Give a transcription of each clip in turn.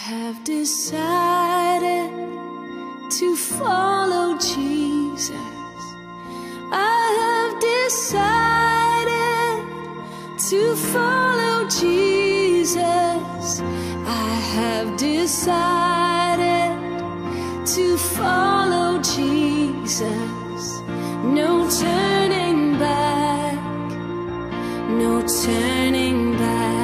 have decided to follow Jesus. I have decided to follow Jesus. I have decided to follow Jesus. No turning back, no turning back.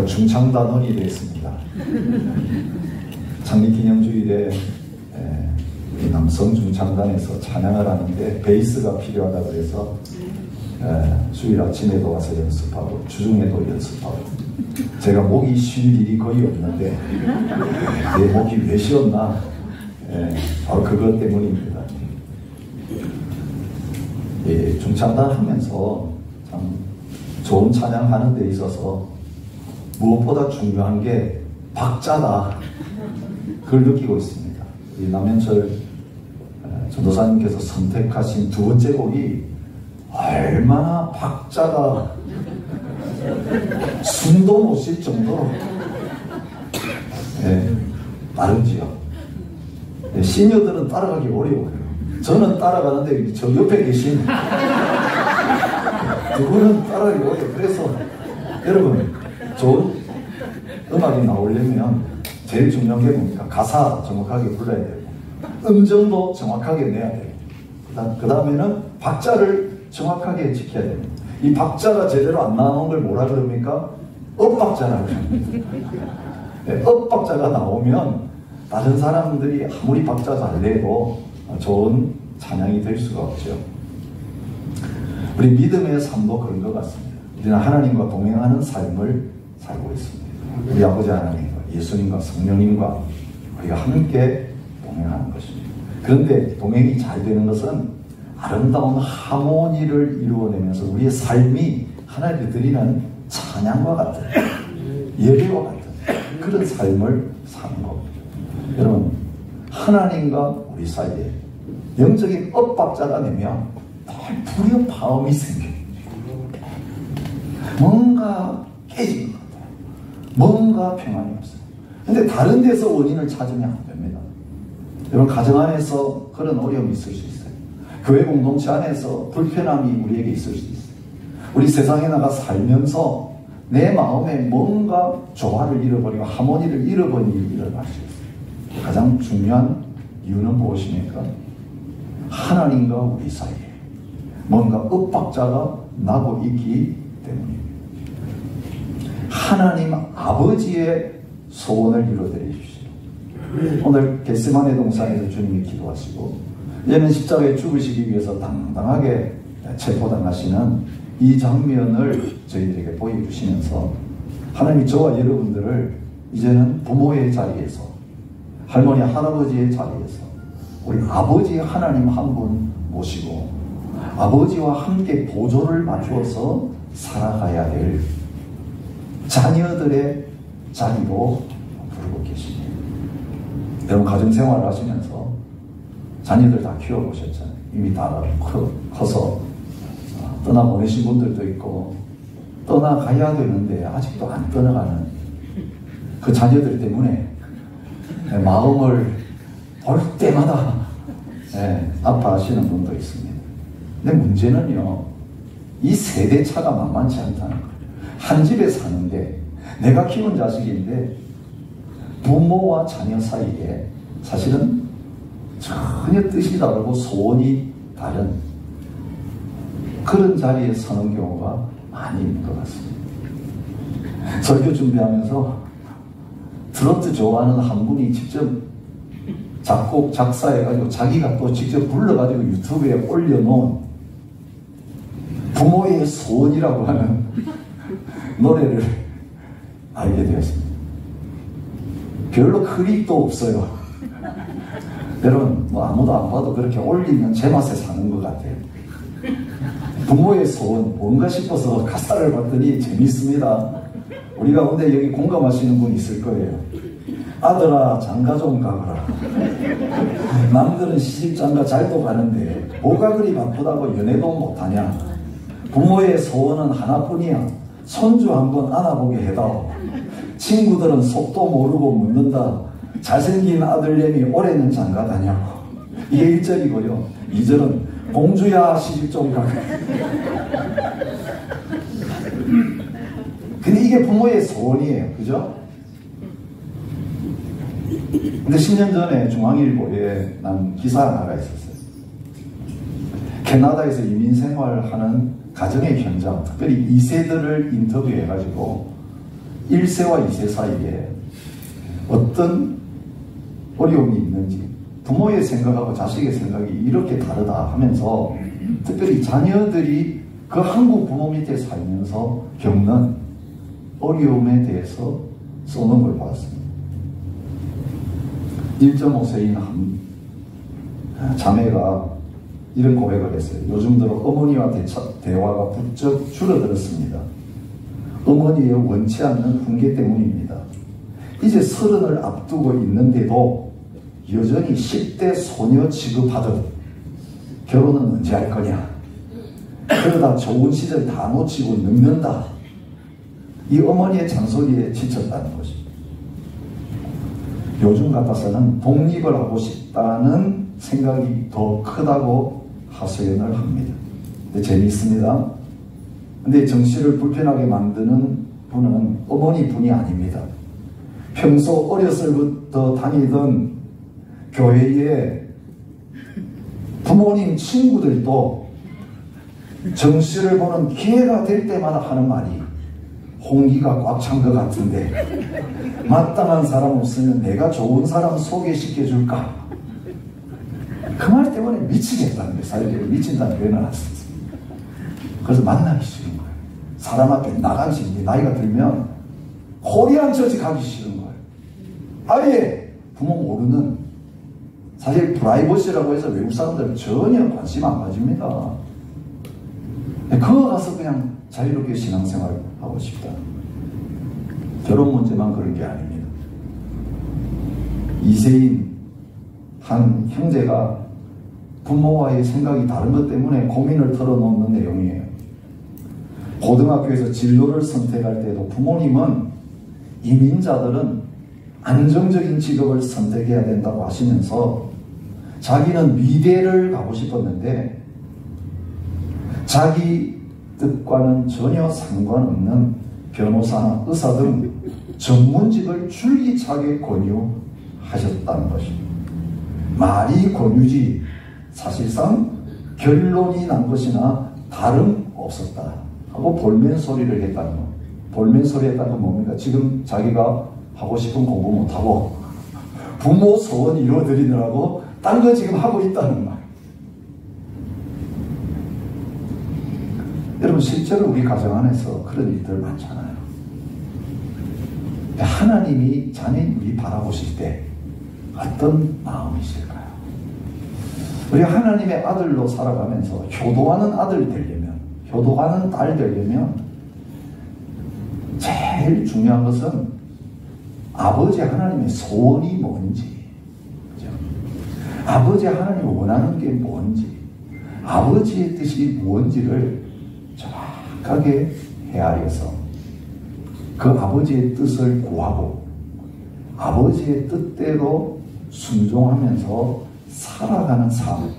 중창단원이 되었습니다. 창립기념주일에 남성 중창단에서 찬양을 하는데 베이스가 필요하다고 해서 주일 아침에도 와서 연습하고 주중에도 연습하고, 제가 목이 쉴 일이 거의 없는데 내 목이 왜 쉬었나? 바로 그것 때문입니다. 중창단 하면서 참 좋은 찬양하는 데 있어서 무엇보다 중요한 게 박자다, 그걸 느끼고 있습니다. 이 남현철 전도사님께서 선택하신 두 번째 곡이 얼마나 박자가 숨도 못 쉴 정도로 빠른지요. 시니어들은 따라가기 어려워요. 저는 따라가는데 저 옆에 계신 두 분은 따라가기 어려워요. 그래서 여러분, 좋은 음악이 나오려면 제일 중요한 게 뭡니까? 가사 정확하게 불러야 되고, 음정도 정확하게 내야 되고, 그 다음에는 박자를 정확하게 지켜야 됩니다. 이 박자가 제대로 안 나오는 걸 뭐라 그럽니까? 엇박자라고 합니다. 엇박자가 나오면 다른 사람들이 아무리 박자 잘 내도 좋은 찬양이 될 수가 없죠. 우리 믿음의 삶도 그런 것 같습니다. 우리는 하나님과 동행하는 삶을 살고 있습니다. 우리 아버지 하나님과 예수님과 성령님과 우리가 함께 동행하는 것입니다. 그런데 동행이 잘 되는 것은 아름다운 하모니를 이루어내면서 우리의 삶이 하나님께 드리는 찬양과 같은, 예배와 같은 그런 삶을 사는 겁니다. 여러분, 하나님과 우리 사이에 영적인 엇박자가 되면 불협화음이 생겨요. 뭔가 깨지는 것 같아요. 뭔가 평안이 없어요. 근데 다른 데서 원인을 찾으면 안 됩니다. 여러분, 가정 안에서 그런 어려움이 있을 수 있어요. 교회 공동체 안에서 불편함이 우리에게 있을 수 있어요. 우리 세상에 나가 살면서 내 마음에 뭔가 조화를 잃어버리고 하모니를 잃어버린 일이 일어날 수 있어요. 가장 중요한 이유는 무엇입니까? 하나님과 우리 사이에 뭔가 엇박자가 나고 있기 때문입니다. 하나님 아버지의 소원을 이루어드려 주십시오. 오늘 겟세마네 동산에서 주님이 기도하시고 이제는 십자가에 죽으시기 위해서 당당하게 체포당하시는 이 장면을 저희들에게 보여주시면서 하나님이 저와 여러분들을 이제는 부모의 자리에서, 할머니 할아버지의 자리에서 우리 아버지 하나님 한 분 모시고 아버지와 함께 보조를 맞추어서 살아가야 될 자녀들의 자리로 부르고 계십니다. 여러분, 가정생활을 하시면서 자녀들 다 키워보셨잖아요. 이미 다 커서 떠나보내신 분들도 있고 떠나가야 되는데 아직도 안 떠나가는 그 자녀들 때문에 마음을 볼 때마다 아파하시는 분도 있습니다. 근데 문제는요, 이 세대 차가 만만치 않다는 거예요. 한 집에 사는데 내가 키운 자식인데 부모와 자녀 사이에 사실은 전혀 뜻이 다르고 소원이 다른 그런 자리에 서는 경우가 많이 있는 것 같습니다. 설교 준비하면서 트로트 좋아하는 한 분이 직접 작곡, 작사해가지고 자기가 또 직접 불러가지고 유튜브에 올려놓은 부모의 소원이라고 하는 노래를 알게 되었습니다. 별로 크릭도 없어요. 여러분, 뭐 아무도 안 봐도 그렇게 올리면 제 맛에 사는 것 같아요. 부모의 소원 뭔가 싶어서 가사를 봤더니 재밌습니다. 우리 가운데 여기 공감하시는 분 있을 거예요. 아들아 장가 좀 가거라. 남들은 시집장가 잘도 가는데 뭐가 그리 바쁘다고 연애도 못하냐. 부모의 소원은 하나뿐이야. 손주 한번 안아보게 해다오. 친구들은 속도 모르고 묻는다. 잘생긴 아들내미 올해는 장가 다냐고. 이게 1절이고요. 2절은 공주야 시집 좀 가게. 근데 이게 부모의 소원이에요. 그죠? 근데 10년 전에 중앙일보에 난 기사 하나가 있었어요. 캐나다에서 이민 생활하는 가정의 현장, 특별히 2세들을 인터뷰해가지고 1세와 2세 사이에 어떤 어려움이 있는지, 부모의 생각하고 자식의 생각이 이렇게 다르다 하면서 특별히 자녀들이 그 한국 부모 밑에 살면서 겪는 어려움에 대해서 써놓은 걸 봤습니다. 1.5세인 한 자매가 이런 고백을 했어요. 요즘 들어 어머니와 대화가 부쩍 줄어들었습니다. 어머니의 원치 않는 훈계 때문입니다. 이제 30을 앞두고 있는데도 여전히 10대 소녀 취급하듯 결혼은 언제 할 거냐. 그러다 좋은 시절 다 놓치고 늙는다. 이 어머니의 잔소리에 지쳤다는 것입니다. 요즘 같아서는 독립을 하고 싶다는 생각이 더 크다고 하소연을 합니다. 근데 재미있습니다. 근데 정씨를 불편하게 만드는 분은 어머니뿐이 아닙니다. 평소 어렸을부터 다니던 교회에 부모님 친구들도 정씨를 보는 기회가 될 때마다 하는 말이 홍기가 꽉 찬 것 같은데 마땅한 사람 없으면 내가 좋은 사람 소개시켜줄까? 그 말 때문에 미치겠다는 거예요. 사회적으로 미친다는 표현을 하셨어요. 그래서 만나기 싫은 거예요. 사람 앞에 나가기 싫은 거예요. 나이가 들면 코리안 처치 가기 싫은 거예요. 아예 부모 모르는, 사실 프라이버시라고 해서 외국 사람들은 전혀 관심 안 가집니다. 그거 가서 그냥 자유롭게 신앙생활 하고 싶다. 결혼 문제만 그런 게 아닙니다. 2세인 한 형제가 부모와의 생각이 다른 것 때문에 고민을 털어놓는 내용이에요. 고등학교에서 진로를 선택할 때도 부모님은 이민자들은 안정적인 직업을 선택해야 된다고 하시면서 자기는 미대를 가고 싶었는데 자기 뜻과는 전혀 상관없는 변호사나 의사 등 전문직을 줄기차게 권유하셨다는 것입니다. 말이 권유지 사실상 결론이 난 것이나 다름없었다 하고 볼멘 소리를 했다는 것. 볼멘 소리 했다는 건 뭡니까? 지금 자기가 하고 싶은 공부 못하고 부모 소원 이루어드리느라고 딴 거 지금 하고 있다는 말. 여러분 실제로 우리 가정 안에서 그런 일들 많잖아요. 하나님이 자녀인 우리 바라보실 때 어떤 마음이실까요? 우리 하나님의 아들로 살아가면서 효도하는 아들 되려면, 효도하는 딸 되려면 제일 중요한 것은 아버지 하나님의 소원이 뭔지, 그죠? 아버지 하나님이 원하는 게 뭔지, 아버지의 뜻이 뭔지를 정확하게 헤아려서 그 아버지의 뜻을 구하고 아버지의 뜻대로 순종하면서 살아가는 삶.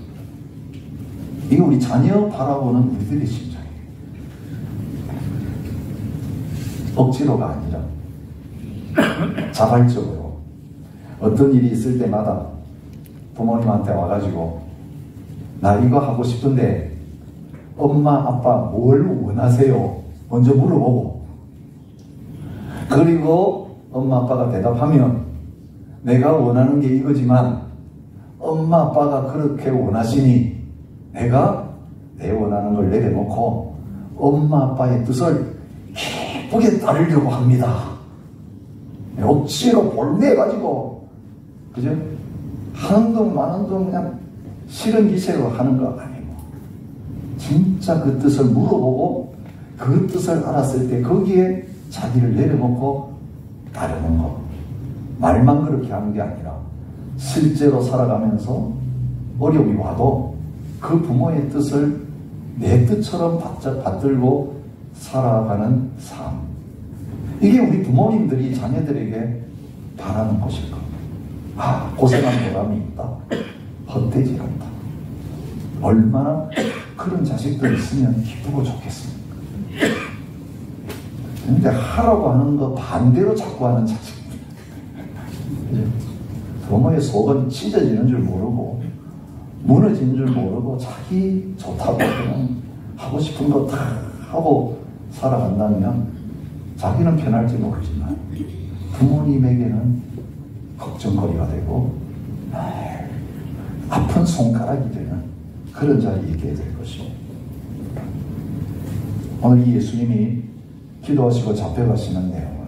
이게 우리 자녀 바라보는 우리들의 심정이에요. 억지로가 아니라 자발적으로 어떤 일이 있을 때마다 부모님한테 와가지고 나 이거 하고 싶은데 엄마 아빠 뭘 원하세요? 먼저 물어보고 그리고 엄마 아빠가 대답하면 내가 원하는 게 이거지만 엄마 아빠가 그렇게 원하시니 내가 내 원하는 걸 내려놓고 엄마 아빠의 뜻을 기쁘게 따르려고 합니다. 억지로 볼매가지고 그죠? 하는 동 마는 동 그냥 싫은 기세로 하는 거 아니고 진짜 그 뜻을 물어보고 그 뜻을 알았을 때 거기에 자기를 내려놓고 따르는 거. 말만 그렇게 하는 게 아니라 실제로 살아가면서 어려움이 와도 그 부모의 뜻을 내 뜻처럼 받들고 살아가는 삶. 이게 우리 부모님들이 자녀들에게 바라는 것일 겁니다. 아, 고생한 보람이 있다. 헛되지 않다. 얼마나 그런 자식들 있으면 기쁘고 좋겠습니까? 근데 하라고 하는 거 반대로 자꾸 하는 자식들. 부모의 속은 찢어지는 줄 모르고 무너지는 줄 모르고 자기 좋다고 그냥 하고 싶은 거 다 하고 살아간다면 자기는 편할지 모르지만 부모님에게는 걱정거리가 되고 아픈 손가락이 되는 그런 자리에 있게 될 것이고 오늘 이 예수님이 기도하시고 잡혀가시는 내용은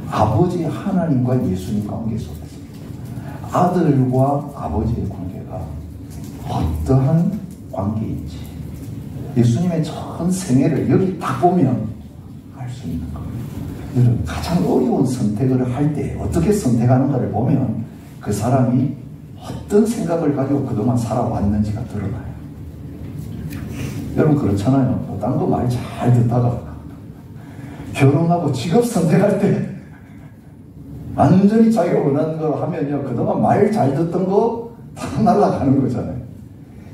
아버지 하나님과 예수님 관계 속에서 아들과 아버지의 관계가 어떠한 관계인지 예수님의 전 생애를 여기 딱 보면 알 수 있는 거예요. 여러분 가장 어려운 선택을 할 때 어떻게 선택하는가를 보면 그 사람이 어떤 생각을 가지고 그동안 살아왔는지가 드러나요. 여러분 그렇잖아요. 딴 거 말 잘 듣다가 결혼하고 직업 선택할 때 완전히 자기가 원하는 걸 하면요 그동안 말 잘 듣던 거 다 날아가는 거잖아요.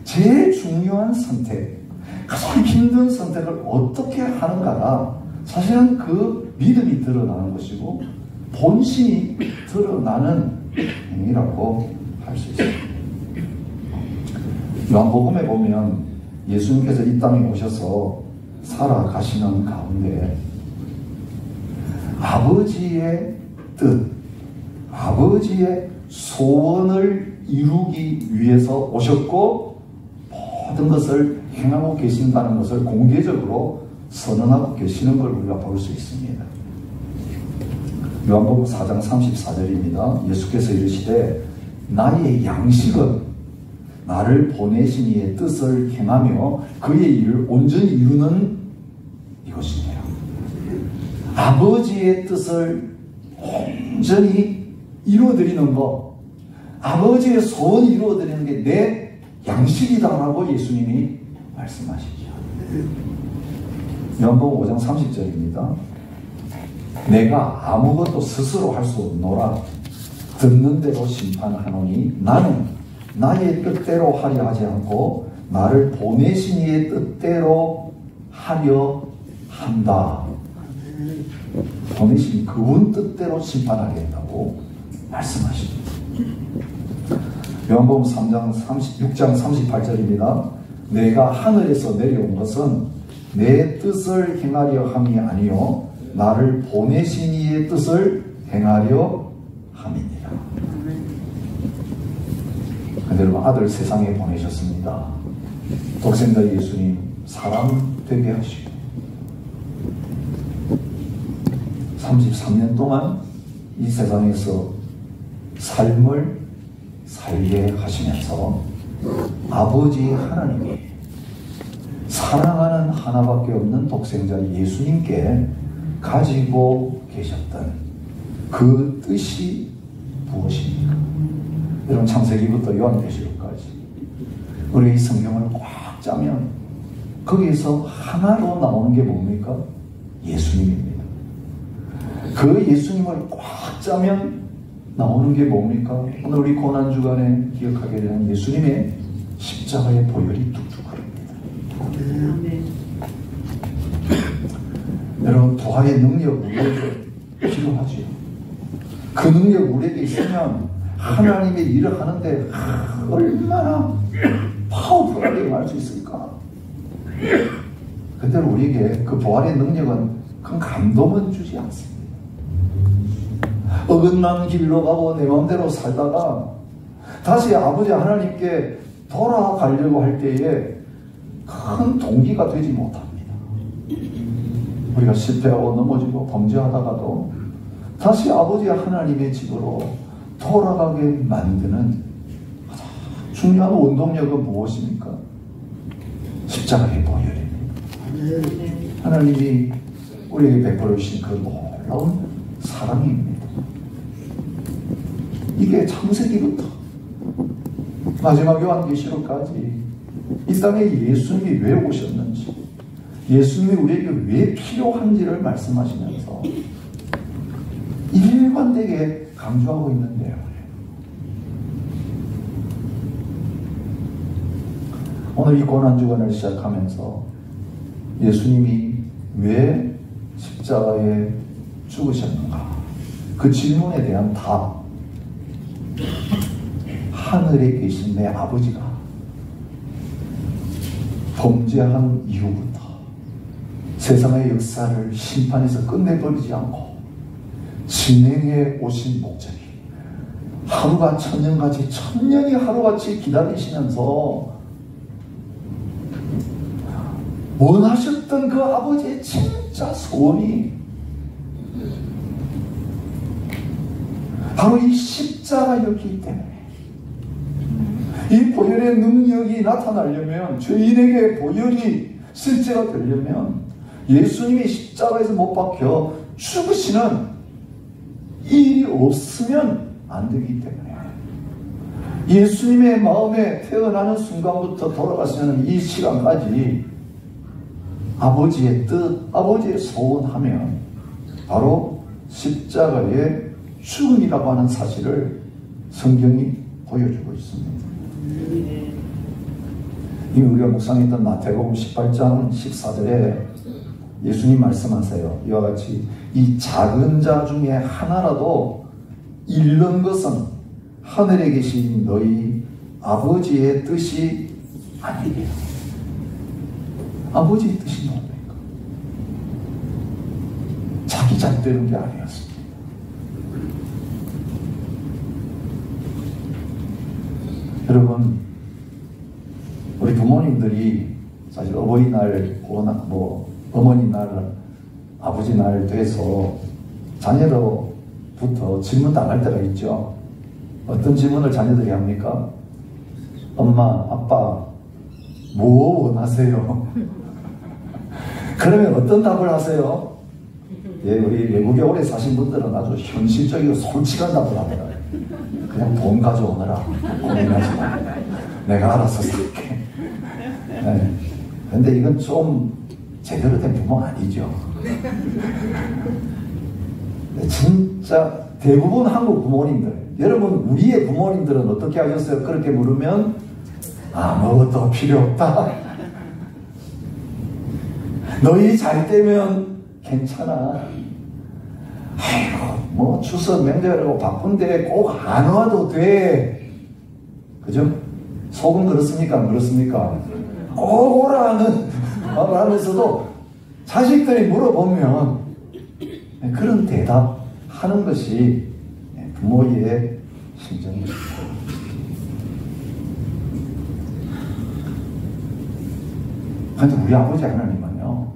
제일 중요한 선택, 가장 힘든 선택을 어떻게 하는가가 사실은 그 믿음이 드러나는 것이고 본심이 드러나는 행위라고 할 수 있습니다. 요한복음에 보면 예수님께서 이 땅에 오셔서 살아가시는 가운데 아버지의 뜻, 아버지의 소원을 이루기 위해서 오셨고 모든 것을 행하고 계신다는 것을 공개적으로 선언하고 계시는 걸 우리가 볼 수 있습니다. 요한복음 4장 34절입니다. 예수께서 이르시되 나의 양식은 나를 보내신 이의 뜻을 행하며 그의 일을 온전히 이루는 이것이니라. 아버지의 뜻을 온전히 이루어드리는 것, 아버지의 소원이 이루어지는 게 내 양식이다라고 예수님이 말씀하시죠. 요한복음 5장 30절입니다. 내가 아무것도 스스로 할 수 없노라. 듣는 대로 심판하노니 나는 나의 뜻대로 하려 하지 않고 나를 보내신 이의 뜻대로 하려 한다. 보내신 그분 뜻대로 심판하겠다고 말씀하십니다. 요한복음 6장 38절입니다. 내가 하늘에서 내려온 것은 내 뜻을 행하려 함이 아니요 나를 보내신 이의 뜻을 행하려 함이니라. 근데 여러분, 아들 세상에 보내셨습니다. 독생자 예수님 사람 되게 하시고 33년 동안 이 세상에서 삶을 살게 하시면서 아버지 하나님이 사랑하는 하나밖에 없는 독생자 예수님께 가지고 계셨던 그 뜻이 무엇입니까? 여러분, 창세기부터 요한계시록까지 우리 이 성경을 꽉 짜면 거기에서 하나로 나오는 게 뭡니까? 예수님입니다. 그 예수님을 꽉 짜면 나오는 게 뭡니까? 오늘 우리 고난주간에 기억하게 되는 예수님의 십자가의 보혈이 뚝뚝 흐릅니다. 여러분, 부활의 능력 우리에게 필요하지요. 그 능력 우리에게 있으면 하나님의 일을 하는데 얼마나 파워풀하게 할 수 있을까? 근데 우리에게 그 부활의 능력은 큰 감동은 주지 않습니다. 어긋난 길로 가고 내 마음대로 살다가 다시 아버지 하나님께 돌아가려고 할 때에 큰 동기가 되지 못합니다. 우리가 실패하고 넘어지고 범죄하다가도 다시 아버지 하나님의 집으로 돌아가게 만드는 가장 중요한 원동력은 무엇입니까? 십자가의 보혈입니다. 하나님이 우리에게 베풀어 주신 그 놀라운 사랑입니다. 이게 창세기부터 마지막 요한계시록까지 이 땅에 예수님이 왜 오셨는지, 예수님이 우리에게 왜 필요한지를 말씀하시면서 일관되게 강조하고 있는 내용이에요. 오늘 이 고난주간을 시작하면서 예수님이 왜 십자가에 죽으셨는가? 그 질문에 대한 답. 하늘에 계신 내 아버지가 범죄한 이후부터 세상의 역사를 심판해서 끝내버리지 않고 진행해 오신 목적이 하루가 천년같이, 천년이 하루같이 기다리시면서 원하셨던 그 아버지의 진짜 소원이 바로 이 십자가였기 때문에, 이 보혈의 능력이 나타나려면, 죄인에게 보혈이 실제가 되려면 예수님이 십자가에서 못 박혀 죽으시는 일이 없으면 안 되기 때문에, 예수님의 마음에 태어나는 순간부터 돌아가시는 이 시간까지 아버지의 뜻, 아버지의 소원하면 바로 십자가의 죽음이라고 하는 사실을 성경이 보여주고 있습니다. 이 우리가 묵상했던 마태복음 18장 14절에 예수님 말씀하세요. 이와 같이 이 작은 자 중에 하나라도 잃는 것은 하늘에 계신 너희 아버지의 뜻이 아니에요. 아버지의 뜻이 뭡니까? 자기 잘 되는 게 아니었습니다. 여러분, 우리 부모님들이 사실 어버이날, 어머니날, 아버지날 돼서 자녀로부터 질문 당할 때가 있죠. 어떤 질문을 자녀들이 합니까? 엄마, 아빠, 뭐 원하세요? 그러면 어떤 답을 하세요? 예, 우리 외국에 오래 사신 분들은 아주 현실적이고 솔직한 답을 합니다. 그냥 돈 가져오느라 고민하지 마. 내가 알아서 살게. 네. 근데 이건 좀 제대로 된 부모 아니죠. 진짜 대부분 한국 부모님들, 여러분 우리의 부모님들은 어떻게 하셨어요? 그렇게 물으면 아무것도 필요 없다. 너희 잘 되면 괜찮아. 아이고 뭐 추석 명절이고 바쁜데 꼭 안 와도 돼. 그죠? 속은 그렇습니까? 안 그렇습니까? 꼭 오라는 말을 하면서도 자식들이 물어보면 그런 대답하는 것이 부모의 심정입니다. 그런데 우리 아버지 하나님은요,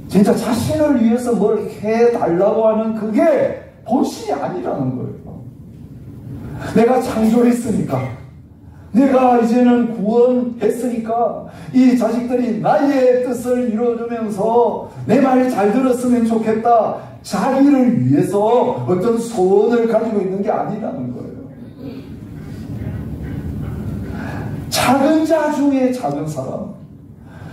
진짜 자신을 위해서 뭘 해달라고 하는 그게 본심이 아니라는 거예요. 내가 창조했으니까, 내가 이제는 구원했으니까 이 자식들이 나의 뜻을 이루어주면서 내 말 잘 들었으면 좋겠다, 자기를 위해서 어떤 소원을 가지고 있는 게 아니라는 거예요. 작은 자 중에 작은 사람,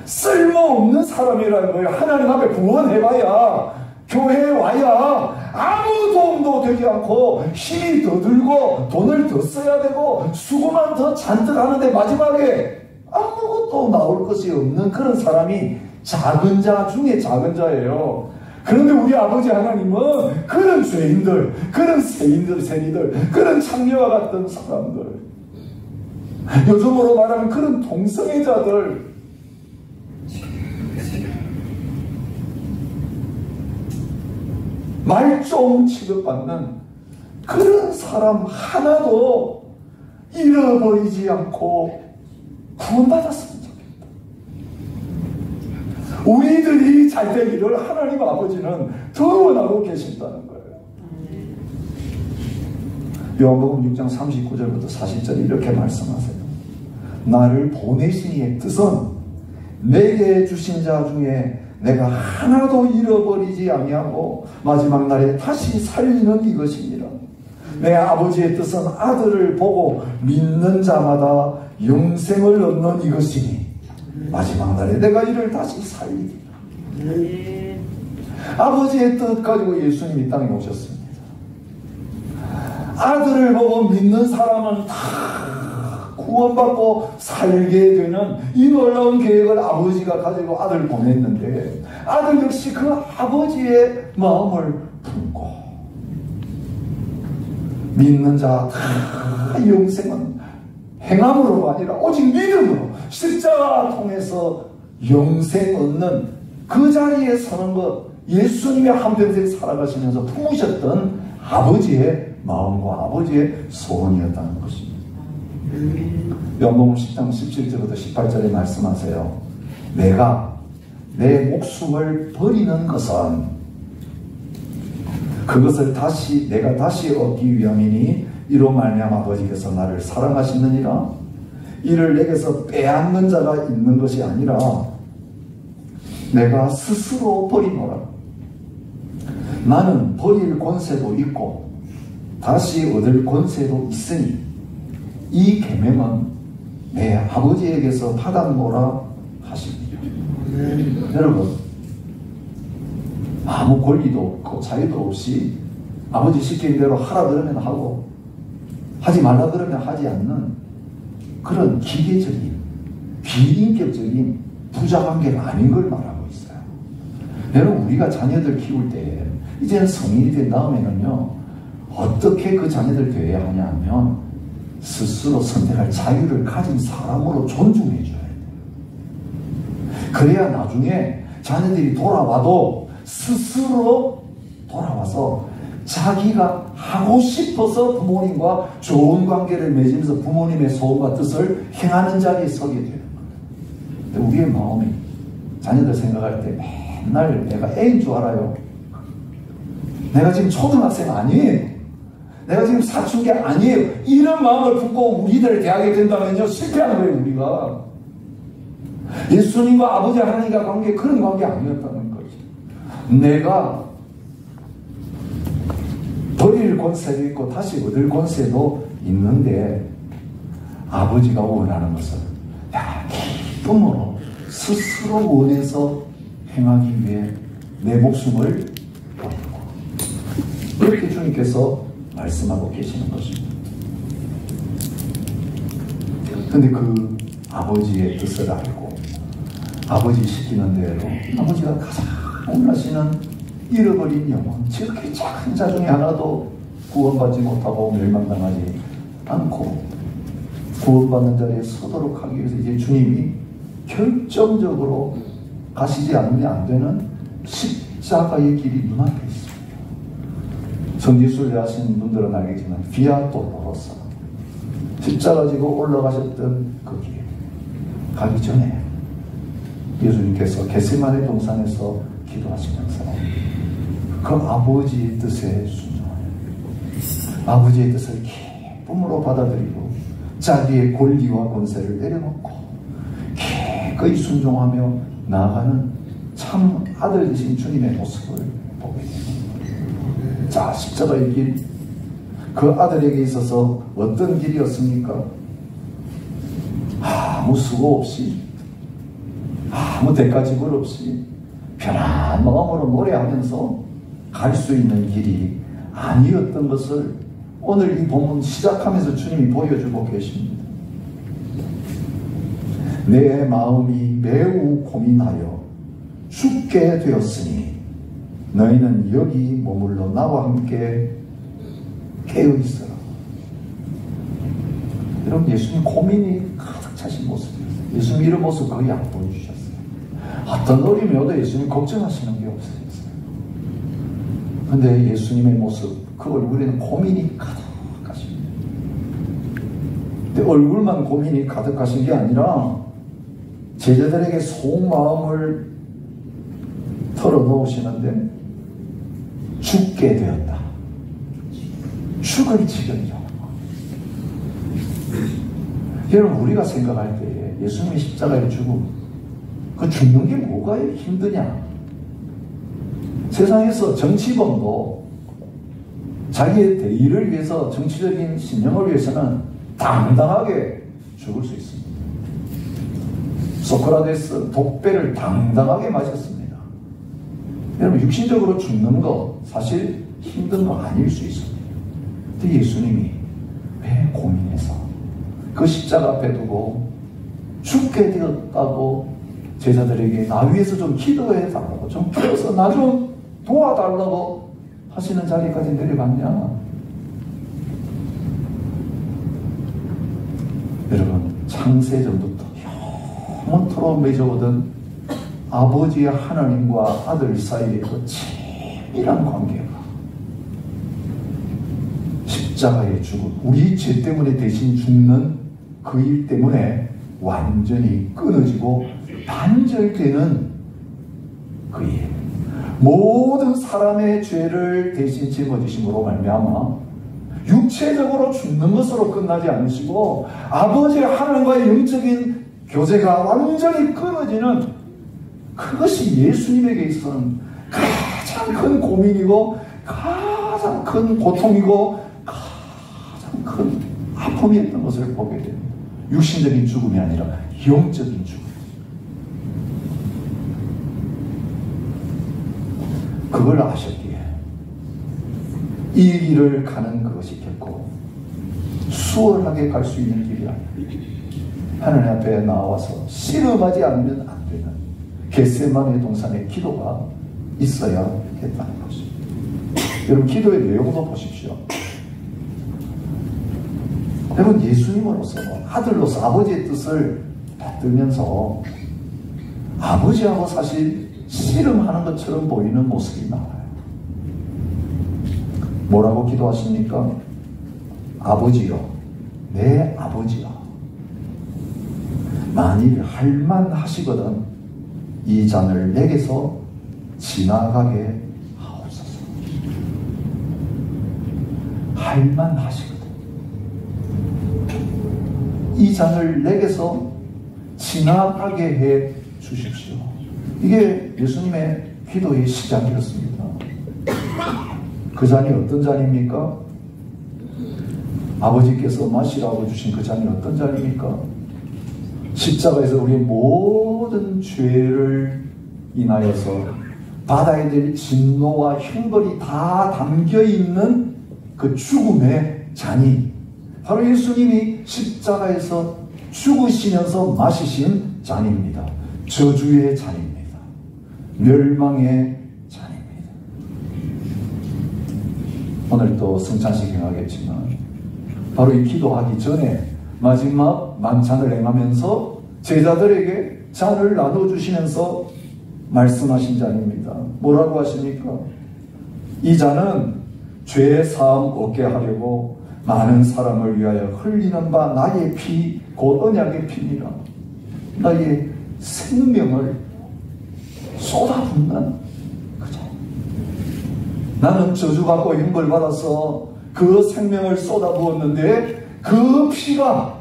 쓸모없는 사람이라는 거예요. 하나님 앞에 구원해봐야, 교회에 와야 아무 도움도 되지 않고 힘이 더 들고 돈을 더 써야 되고 수고만 더 잔뜩 하는데 마지막에 아무것도 나올 것이 없는 그런 사람이 작은 자 중에 작은 자예요. 그런데 우리 아버지 하나님은 그런 죄인들, 그런 세리들, 그런 창녀와 같은 사람들, 요즘으로 말하면 그런 동성애자들, 말종 취급받는 그런 사람 하나도 잃어버리지 않고 구원받았으면 좋겠다. 우리들이 잘 되기를 하나님 아버지는 더 원하고 계신다는 거예요. 요한복음 6장 39절부터 40절 이렇게 말씀하세요. 나를 보내신 이의 뜻은 내게 주신 자 중에 내가 하나도 잃어버리지 아니하고 마지막 날에 다시 살리는 이것입니다. 내 아버지의 뜻은 아들을 보고 믿는 자마다 영생을 얻는 이것이니 마지막 날에 내가 이를 다시 살리리라. 아버지의 뜻 가지고 예수님이 이 땅에 오셨습니다. 아들을 보고 믿는 사람은 다 구원받고 살게 되는 이 놀라운 계획을 아버지가 가지고 아들을 보냈는데, 아들 역시 그 아버지의 마음을 품고 믿는 자 다 영생은 행함으로가 아니라 오직 믿음으로 십자가 통해서 영생 얻는 그 자리에 서는 것, 예수님의 한평생 살아가시면서 품으셨던 아버지의 마음과 아버지의 소원이었다는 것입니다. 요한복음 10장 17절부터 18절에 말씀하세요. 내가 내 목숨을 버리는 것은 그것을 내가 다시 얻기 위함이니 이로 말미암아 아버지께서 나를 사랑하시느니라. 이를 내게서 빼앗는 자가 있는 것이 아니라 내가 스스로 버리노라. 나는 버릴 권세도 있고 다시 얻을 권세도 있으니 이 계명은 내 아버지에게서 받았노라 하십니다. 여러분, 아무 권리도 없고 자유도 없이 아버지 시키는 대로 하라 그러면 하고 하지 말라 그러면 하지 않는 그런 기계적인 비인격적인 부자관계가 아닌 걸 말하고 있어요. 여러분, 우리가 자녀들 키울 때 이제는 성인이 된 다음에는요, 어떻게 그 자녀들 대해야 하냐 하면 스스로 선택할 자유를 가진 사람으로 존중해 줘야 돼요. 그래야 나중에 자녀들이 돌아와도 스스로 돌아와서 자기가 하고 싶어서 부모님과 좋은 관계를 맺으면서 부모님의 소원과 뜻을 행하는 자리에 서게 되는 거예요. 근데 우리의 마음이 자녀들 생각할 때 맨날 내가 애인 줄 알아요. 내가 지금 초등학생 아니에요. 내가 지금 사춘기 아니에요. 이런 마음을 품고 우리들을 대하게 된다면요, 실패하는 거예요, 우리가. 예수님과 아버지 하나님과 관계, 그런 관계 아니었다는 거죠. 내가 버릴 버릴 권세도 있고 다시 얻을 권세도 있는데 아버지가 원하는 것을 기쁨으로 스스로 원해서 행하기 위해 내 목숨을 버리고, 이렇게 주님께서 말씀하고 계시는 것입니다. 근데 그 아버지의 뜻을 알고 아버지 시키는 대로 아버지가 가장 원하시는 잃어버린 영혼, 지극히 작은 자 중에 하나도 구원받지 못하고 멸망당하지 않고 구원받는 자리에 서도록 하기 위해서 이제 주님이 결정적으로 가시지 않으면 안 되는 십자가의 길이 눈앞에 있습니다. 성지순례 하신 분들은 알겠지만 비아 돌로로서 십자가 지고 올라가셨던 그 길 가기 전에 예수님께서 겟세마네 동산에서 기도하시면서 그 아버지의 뜻에 순종하여 아버지의 뜻을 기쁨으로 받아들이고 자기의 권리와 권세를 내려놓고 기꺼이 순종하며 나아가는 참 아들 되신 주님의 모습을 보게 됩니다. 자, 십자가의 길, 그 아들에게 있어서 어떤 길이었습니까? 아무 수고 없이, 아무 대가 지불 없이 편안한 마음으로 노래하면서 갈 수 있는 길이 아니었던 것을 오늘 이 본문 시작하면서 주님이 보여주고 계십니다. 내 마음이 매우 고민하여 죽게 되었으니 너희는 여기 머물러 나와 함께 깨어있어라. 여러분, 예수님 고민이 가득 차신 모습이었어요. 예수님 이런 모습 거의 안 보여주셨어요. 어떤 어려움이 오도 예수님 걱정하시는 게 없으셨어요. 근데 예수님의 모습, 그 얼굴에는 고민이 가득하십니다. 근데 얼굴만 고민이 가득하신 게 아니라 제자들에게 속마음을 털어놓으시는데 죽게 되었다. 죽을 지경이라는 거. 여러분, 우리가 생각할 때에 예수님의 십자가의 죽음, 그 죽는 게 뭐가 힘드냐? 세상에서 정치범도 자기의 대의를 위해서, 정치적인 신념을 위해서는 당당하게 죽을 수 있습니다. 소크라테스 독배를 당당하게 마셨습니다. 여러분, 육신적으로 죽는 거 사실 힘든 거 아닐 수 있습니다. 근데 예수님이 왜 고민해서 그 십자가 앞에 두고 죽게 되었다고 제자들에게 나 위해서 좀 기도해 달라고, 좀 풀어서 나 좀 도와달라고 하시는 자리까지 내려갔냐? 여러분, 창세전부터 영원토록 맺어오던 아버지의 하나님과 아들 사이의 그 친밀한 관계가 십자가의 죽음, 우리 죄 때문에 대신 죽는 그 일 때문에 완전히 끊어지고 단절되는 그 일, 모든 사람의 죄를 대신 짊어지심으로 말미암아 육체적으로 죽는 것으로 끝나지 않으시고 아버지 하나님과의 영적인 교제가 완전히 끊어지는, 그것이 예수님에게 있어서는 가장 큰 고민이고 가장 큰 고통이고 가장 큰 아픔이었던 것을 보게 됩니다. 육신적인 죽음이 아니라 영적인 죽음. 그걸 아셨기에 이 길을 가는 그것이 결코 수월하게 갈 수 있는 길이 아닙니다. 하나님 앞에 나와서 씨름하지 않으면 안 되는 겟세마네 동산의 기도가 있어야 했다는 것입니다. 여러분, 기도의 내용도 보십시오. 여러분, 예수님으로서, 아들로서 아버지의 뜻을 받들면서 아버지하고 사실 씨름하는 것처럼 보이는 모습이 나와요. 뭐라고 기도하십니까? 아버지여, 내 아버지여, 만일 할만하시거든 이 잔을 내게서 지나가게 하옵소서. 할만하시거든 이 잔을 내게서 지나가게 해 주십시오. 이게 예수님의 기도의 시작이었습니다. 그 잔이 어떤 잔입니까? 아버지께서 마시라고 주신 그 잔이 어떤 잔입니까? 십자가에서 우리의 모든 죄를 인하여서 받아야 될 진노와 형벌이 다 담겨있는 그 죽음의 잔이 바로 예수님이 십자가에서 죽으시면서 마시신 잔입니다. 저주의 잔입니다. 멸망의 잔입니다. 오늘 또 성찬식 행하겠지만 바로 이 기도하기 전에 마지막 만찬을 행하면서 제자들에게 잔을 나눠주시면서 말씀하신 잔입니다. 뭐라고 하십니까? 이 잔은 죄 사함 얻게 하려고 많은 사람을 위하여 흘리는 바 나의 피, 곧 언약의 피니라. 나의 생명을 쏟아붓는 그 잔. 나는 저주받고 형벌받아서 그 생명을 쏟아부었는데 그 피가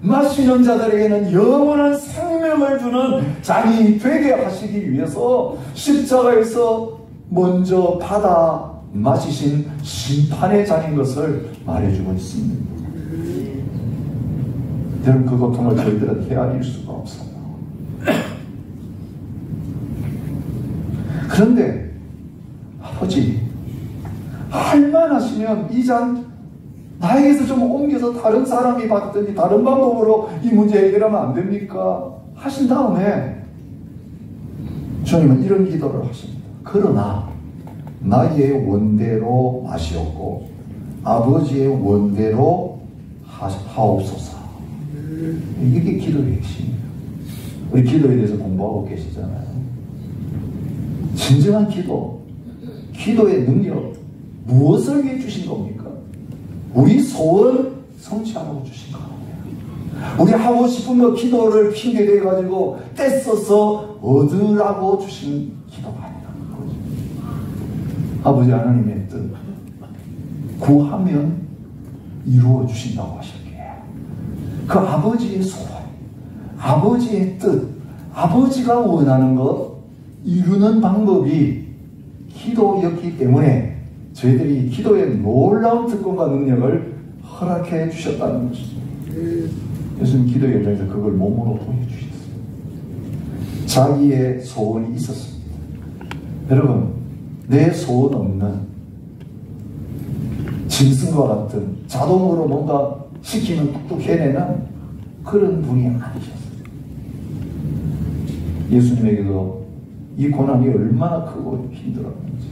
마시는 자들에게는 영원한 생명을 주는 잔이 되게 하시기 위해서 십자가에서 먼저 받아 마시신 심판의 잔인 것을 말해주고 있습니다. 여러분, 그 고통을 저희들은 헤아릴 수가 없어요. 그런데 아버지, 할만하시면 이 잔 나에게서 좀 옮겨서 다른 사람이 받든지 다른 방법으로 이 문제 해결하면 안 됩니까? 하신 다음에 주님은 이런 기도를 하십니다. 그러나 나의 원대로 마시옵고 아버지의 원대로 하옵소서. 이게 기도의 핵심이에요. 우리 기도에 대해서 공부하고 계시잖아요. 진정한 기도, 기도의 능력, 무엇을 위해 주신 겁니까? 우리 소원 성취하라고 주신 거예요. 우리 하고 싶은 거 기도를 핑계대 가지고 떼써서 얻으라고 주신 기도가 아니라는 거죠. 아버지 하나님의 뜻 구하면 이루어 주신다고 하셨기에 그 아버지의 소원, 아버지의 뜻, 아버지가 원하는 것 이루는 방법이 기도였기 때문에 저희들이 기도의 놀라운 특권과 능력을 허락해 주셨다는 것이죠. 예수님 기도의 현장에서 그걸 몸으로 보여주셨어요. 자기의 소원이 있었습니다. 여러분, 내 소원 없는 짐승과 같은 자동으로 뭔가 시키면 뚝뚝 해내는 그런 분이 아니셨어요. 예수님에게도 이 고난이 얼마나 크고 힘들었는지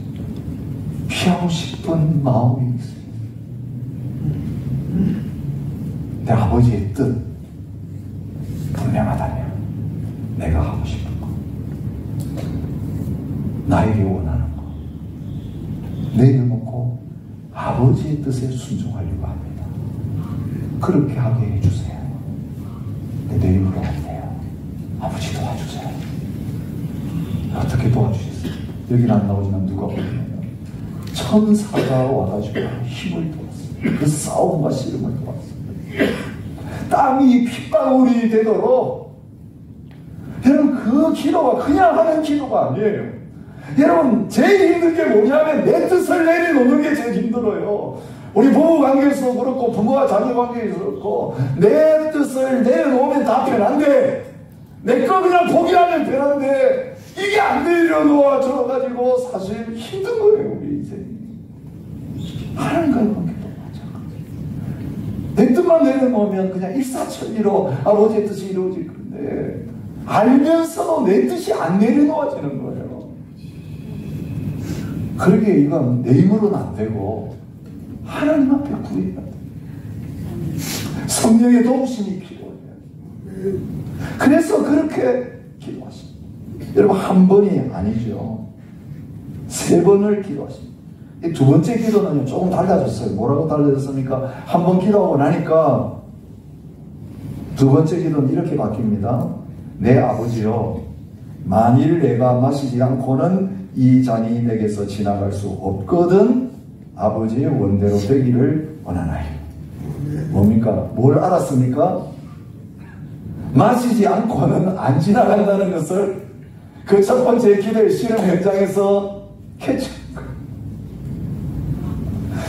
피하고 싶은 마음이 있어요. 내 아버지의 뜻 분명하다면 내가 하고 싶은 거, 나에게 원하는 거 내려놓고 아버지의 뜻에 순종하려고 합니다. 그렇게 하게 해주세요. 내 입으로 안 돼요. 아버지 도와주세요. 어떻게 도와주셨어요? 여기는 안 나오지만 누가 보면 천사가 와가지고 힘을 도왔어요. 그 싸움과 씨름을 도왔어요. 땀이 핏방울이 되도록. 여러분, 그 기도가 그냥 하는 기도가 아니에요. 여러분, 제일 힘든 게 뭐냐면 내 뜻을 내려놓는 게 제일 힘들어요. 우리 부부 관계에서도 그렇고 부모와 자녀 관계에서도 그렇고 내 뜻을 내려놓으면 다 편한데 내 거 그냥 포기하면 편한데 이게 안 내려놓아져가지고 사실 힘든 거예요. 우리 인생이 하나님과의 관계도 마찬가지예요. 내 뜻만 내려놓으면 그냥 일사천리로 아버지의 뜻이 이루어질 건데 알면서도 내 뜻이 안 내려놓아지는 거예요. 그러게 이건 내 힘으로는 안 되고 하나님 앞에 구해야 돼. 성령의 도우심이 필요해요. 그래서 그렇게 기도하십니다. 여러분, 한 번이 아니죠. 3번을 기도하십니다. 두 번째 기도는요, 조금 달라졌어요. 뭐라고 달라졌습니까? 한 번 기도하고 나니까 두 번째 기도는 이렇게 바뀝니다. 내 아버지여, 만일 내가 마시지 않고는 이 잔이 내게서 지나갈 수 없거든 아버지의 원대로 되기를 원하나요. 뭡니까? 뭘 알았습니까? 마시지 않고는 안 지나간다는 것을 그 첫 번째 기도의 실험 현장에서 캐치한 거예요.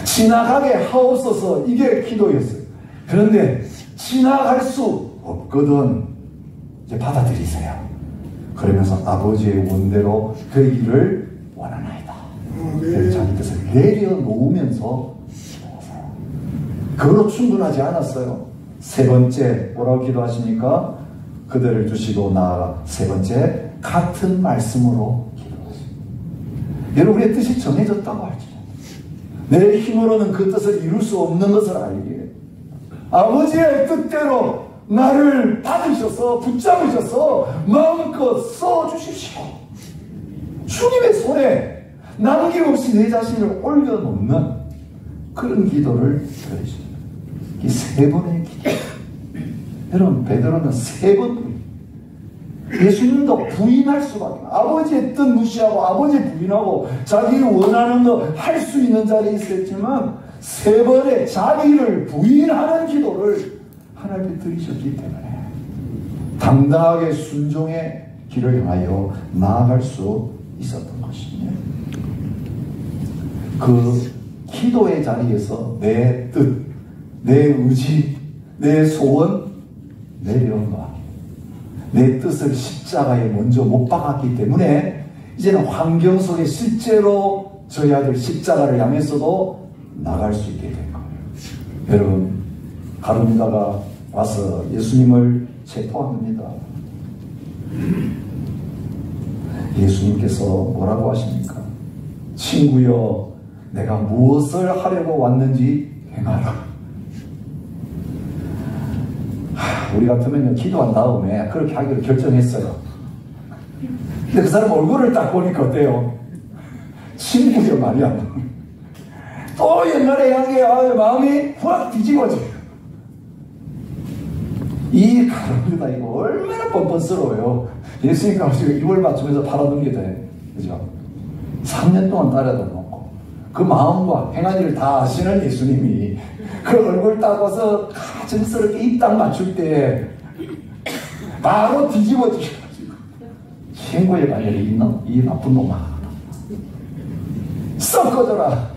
지나가게 하옵소서, 이게 기도였어요. 그런데 지나갈 수 없거든. 이제 받아들이세요. 그러면서 아버지의 원대로 되기를 원하나이다. 자기 뜻을 내려놓으면서 기도하세요. 그걸로 충분하지 않았어요. 세 번째 뭐라고 기도하십니까? 그들을 두시고 나아가 세 번째 같은 말씀으로 기도하십니다. 여러분, 우리의 뜻이 정해졌다고 할지 내 힘으로는 그 뜻을 이룰 수 없는 것을 알기에 아버지의 뜻대로 나를 받으셔서 붙잡으셔서 마음껏 써주십시오. 주님의 손에 남김없이 내 자신을 올려놓는 그런 기도를 드리십니다. 이 세 번의 기도. 여러분, 베드로는 세 번 예수님도 부인할 수밖에 없어요. 아버지의 뜻 무시하고 아버지 부인하고 자기가 원하는 거 할 수 있는 자리에 있었지만 세 번의 자기를 부인하는 기도를 하나님께 드리셨기 때문에 당당하게 순종의 길을 향하여 나아갈 수 있었던 것입니다. 그 기도의 자리에서 내 뜻, 내 의지, 내 소원 내려놓아 내 뜻을 십자가에 먼저 못 박았기 때문에 이제는 환경 속에 실제로 져야 될 십자가를 향해서도 나갈 수 있게 된 거예요. 여러분, 가룟유다가 와서 예수님을 체포합니다. 예수님께서 뭐라고 하십니까? 친구여, 내가 무엇을 하려고 왔는지 행하라. 우리 같으면 기도한 다음에 그렇게 하기로 결정했어요. 근데 그 사람 얼굴을 딱 보니까 어때요? 친구여 말이야. 또 옛날에 향해 마음이 확 뒤집어져요. 이 가룟유다 이거 얼마나 뻔뻔스러워요. 예수님 가지고 입을 맞추면서 팔아넘게 돼. 그죠? 3년 동안 따라다 놓고 그 마음과 행한 일을 다 아시는 예수님이 그 얼굴 따고서 가증스럽게 입 딱 맞출 때 바로 뒤집어지셔가지고 친구의 반열에 있는 이 나쁜 놈아 썩 꺼져라.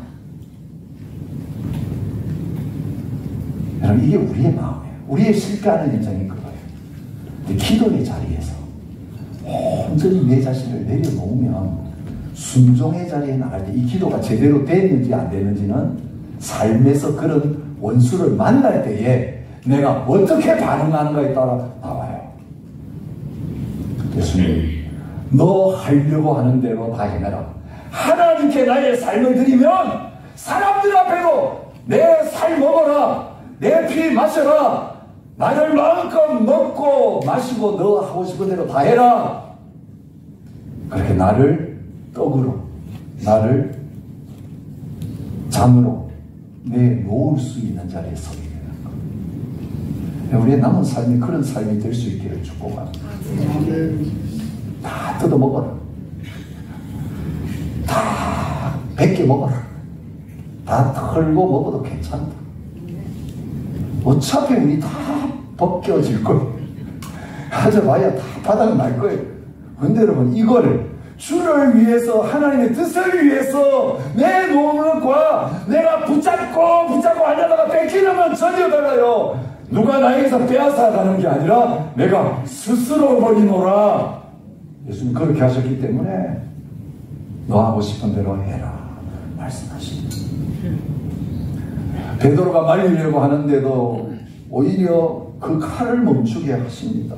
여러분, 이게 우리의 마음이에요. 우리의 실패하는 현장이 그거예요. 근데 기도의 자리에서 온전히 내 자신을 내려놓으면 순종의 자리에 나갈 때 이 기도가 제대로 됐는지 안 됐는지는 삶에서 그런 원수를 만날 때에 내가 어떻게 반응하는가에 따라 나와요. 예수님, 너 하려고 하는 대로 다 해내라. 하나님께 나의 삶을 드리면 사람들 앞에도 내 살 먹어라, 내 피 마셔라, 나를 마음껏 먹고 마시고 너 하고 싶은 대로 다 해라. 그렇게 나를 떡으로, 나를 잔으로 내놓을 수 있는 자리에 서게 되는 것. 우리의 남은 삶이 그런 삶이 될 수 있기를 축복합니다. 다 뜯어 먹어라. 다 뱉게 먹어라. 다 털고 먹어도 괜찮다. 어차피 우리 다 벗겨질 거예요. 하져봐야 다 바닥 날 거예요. 근데 여러분, 이거를 주를 위해서, 하나님의 뜻을 위해서 내놓는 것과 내가 붙잡고 하려다가 뺏기려면 전혀 달라요. 누가 나에게서 빼앗아 가는 게 아니라 내가 스스로 버리노라. 예수님 그렇게 하셨기 때문에 너 하고 싶은 대로 해라 말씀하십니다. 베드로가 말리려고 하는데도 오히려 그 칼을 멈추게 하십니다.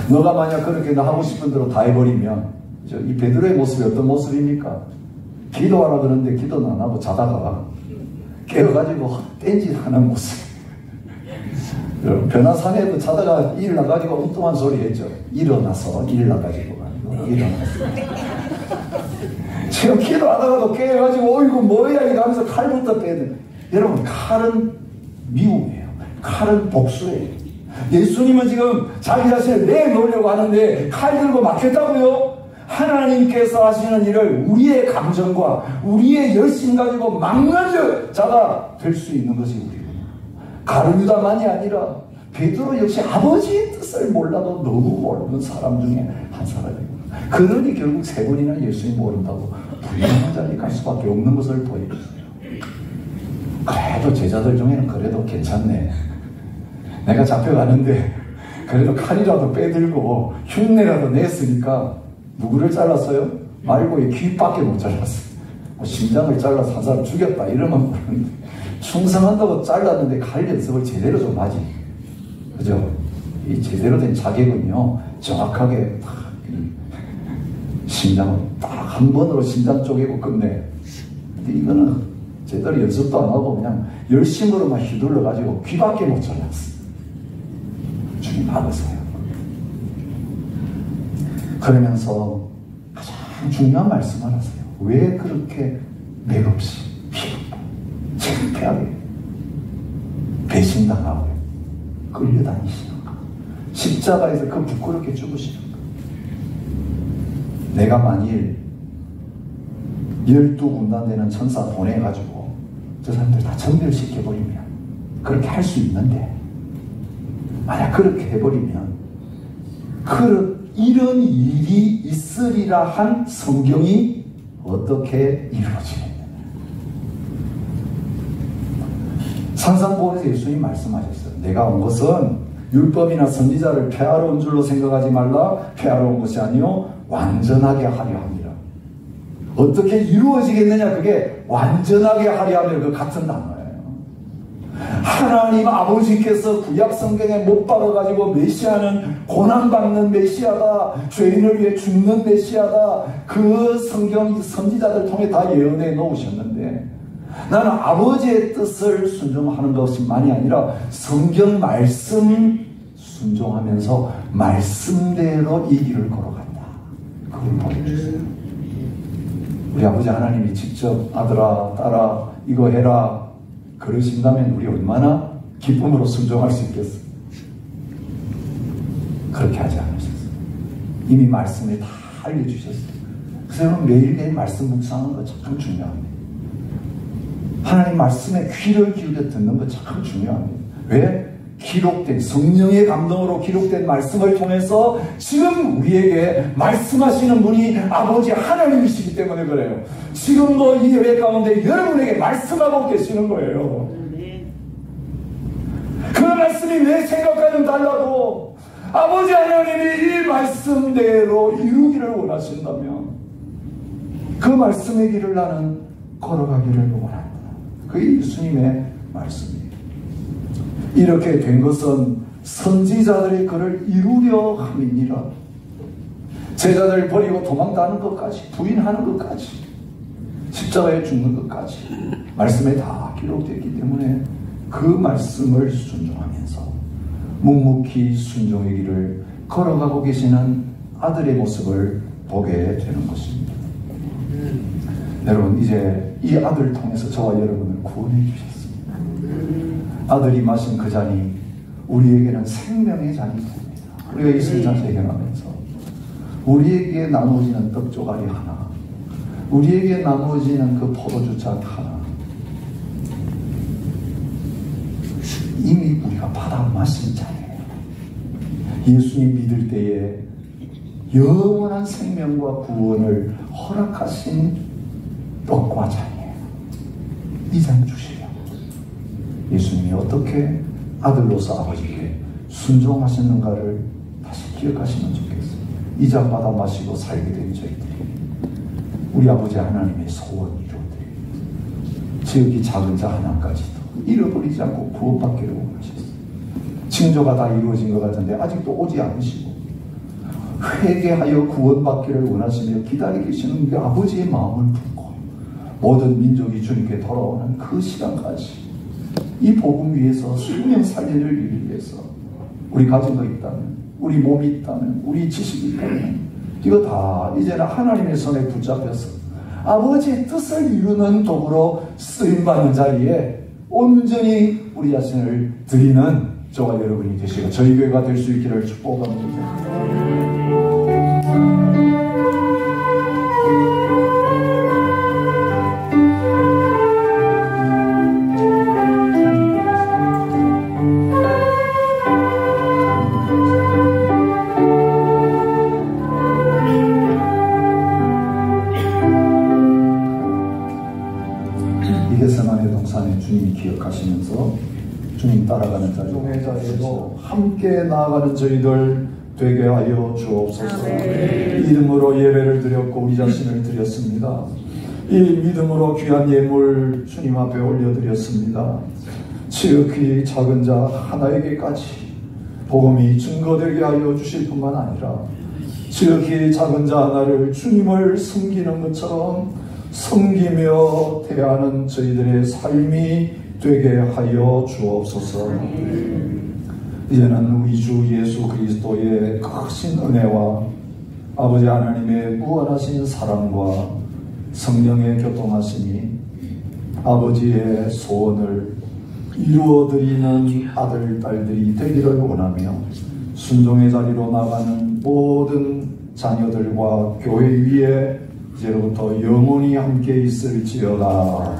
너가 만약 그렇게 나 하고 싶은 대로 다 해버리면, 이 베드로의 모습이 어떤 모습입니까? 기도하라 그러는데 기도는 안 하고 자다가 깨어가지고 땡짓하는 모습. 변화산에도 자다가 일어나가지고 엉뚱한 소리 했죠. 일어나서 일어나가지고 일어나서. 지금 기도하다가도 깨어가지고 어이구 뭐야 이거 하면서 칼부터 빼는. 여러분, 칼은 미움이에요. 칼은 복수예요. 예수님은 지금 자기 자신을 내놓으려고 하는데 칼 들고 막혔다고요? 하나님께서 하시는 일을 우리의 감정과 우리의 열심 가지고 막는 자가 될 수 있는 것이 우리구나. 가룟유다만이 아니라 베드로 역시 아버지의 뜻을 몰라도 너무 모르는 사람 중에 한 사람이구나. 그러니 결국 세 번이나 예수님 모른다고 부인하는 자리에 갈 수밖에 없는 것을 보여주세요. 그래도 제자들 중에는 그래도 괜찮네. 내가 잡혀가는데 그래도 칼이라도 빼들고 흉내라도 냈으니까 누구를 잘랐어요? 말고의 귀밖에 못 잘랐어. 심장을 잘라서 한 사람 죽였다 이러면 모르는데 충성한다고 잘랐는데 칼 연습을 제대로 좀 하지. 그죠? 이 제대로 된 자객은요 정확하게 딱 심장을 딱 한 번으로 심장 쪼개고 끝내. 근데 이거는 제대로 연습도 안 하고 그냥 열심으로만 휘둘러 가지고 귀밖에 못 잘랐어. 주님 받으세요. 그러면서 가장 중요한 말씀을 하세요. 왜 그렇게 맥없이 창피하게 배신당하고 끌려다니시는가? 십자가에서 그 부끄럽게 죽으시는가? 내가 만일 12군단 되는 천사 보내가지고 저 사람들 다 전멸시켜버리면 그렇게 할 수 있는데 만약 그렇게 해버리면 이런 일이 있으리라 한 성경이 어떻게 이루어지겠느냐. 산상보에서 예수님 말씀하셨어요. 내가 온 것은 율법이나 선지자를 폐하러 온 줄로 생각하지 말라. 폐하러 온 것이 아니요 완전하게 하려 합니다. 어떻게 이루어지겠느냐. 그게 완전하게 하려 하면 그 같은 단어예요. 하나님 아버지께서 구약 성경에 못 박아가지고 메시아는 고난받는 메시아다, 죄인을 위해 죽는 메시아다, 그 성경 선지자들 통해 다 예언해 놓으셨는데 나는 아버지의 뜻을 순종하는 것만이 아니라 성경 말씀 순종하면서 말씀대로 이 길을 걸어간다. 그걸 보여주세요. 우리 아버지 하나님이 직접 아들아 딸아 이거 해라 그러신다면 우리 얼마나 기쁨으로 순종할 수 있겠어요? 그렇게 하지 않으셨어요. 이미 말씀을 다 알려주셨어요. 그래서 매일매일 말씀 묵상하는 거 참 중요합니다. 하나님 말씀에 귀를 기울여 듣는 거 참 중요합니다. 왜? 기록된 성령의 감동으로 기록된 말씀을 통해서 지금 우리에게 말씀하시는 분이 아버지 하나님이시기 때문에 그래요. 지금도 이 예배 가운데 여러분에게 말씀하고 계시는 거예요. 그 말씀이 내 생각과는 달라도 아버지 하나님이 이 말씀대로 이루기를 원하신다면 그 말씀의 길을 나는 걸어가기를 원한다. 그게 예수님의 말씀이에요. 이렇게 된 것은 선지자들의 글을 이루려 함이니라. 제자들 버리고 도망가는 것까지, 부인하는 것까지, 십자가에 죽는 것까지 말씀에 다 기록되었기 때문에 그 말씀을 순종하면서 묵묵히 순종의 길을 걸어가고 계시는 아들의 모습을 보게 되는 것입니다. 여러분 이제 이 아들을 통해서 저와 여러분을 구원해 주셨습니다. 아들이 마신 그 잔이 우리에게는 생명의 잔이 됩니다. 우리가 이 성찬 세경하면서 우리에게 나누어지는 떡조가리 하나, 우리에게 나누어지는 그 포도주 잔 하나, 이미 우리가 받아 마신 잔이에요. 예수님 믿을 때에 영원한 생명과 구원을 허락하신 떡과 잔이에요. 이 잔 주시려고 예수님이 어떻게 아들로서 아버지께 순종하셨는가를 다시 기억하시면 좋겠어요. 이 잔 받아 마시고 살게 된 저희들이 우리 아버지 하나님의 소원 이루어드립니다. 지극히 작은 자 하나까지도 잃어버리지 않고 구원받기를 원하셨어요. 징조가 다 이루어진 것 같은데 아직도 오지 않으시고 회개하여 구원받기를 원하시며 기다리고 계시는 우리 아버지의 마음을 품고 모든 민족이 주님께 돌아오는 그 시간까지 이 복음 위에서 생명 살리는 일을 위해서 우리 가진 거 있다면, 우리 몸이 있다면, 우리 지식이 있다면 이거 다 이제는 하나님의 손에 붙잡혀서 아버지의 뜻을 이루는 도구로 쓰임받는 자리에 온전히 우리 자신을 드리는 저와 여러분이 되시고 저희 교회가 될 수 있기를 축복합니다. 주님이 함께 나아가는 저희들 되게 하여 주옵소서. 믿음으로 예배를 드렸고 우리 자신을 드렸습니다. 이 믿음으로 귀한 예물 주님 앞에 올려드렸습니다. 지극히 작은 자 하나에게까지 복음이 증거되게 하여 주실 뿐만 아니라 지극히 작은 자 하나를 주님을 섬기는 것처럼 섬기며 대하는 저희들의 삶이 되게 하여 주옵소서. 이제는 우리 주 예수 그리스도의 크신 은혜와 아버지 하나님의 무한하신 사랑과 성령의 교통하심이 아버지의 소원을 이루어드리는 아들, 딸들이 되기를 원하며 순종의 자리로 나가는 모든 자녀들과 교회 위에 이제로부터 영원히 함께 있을지어다.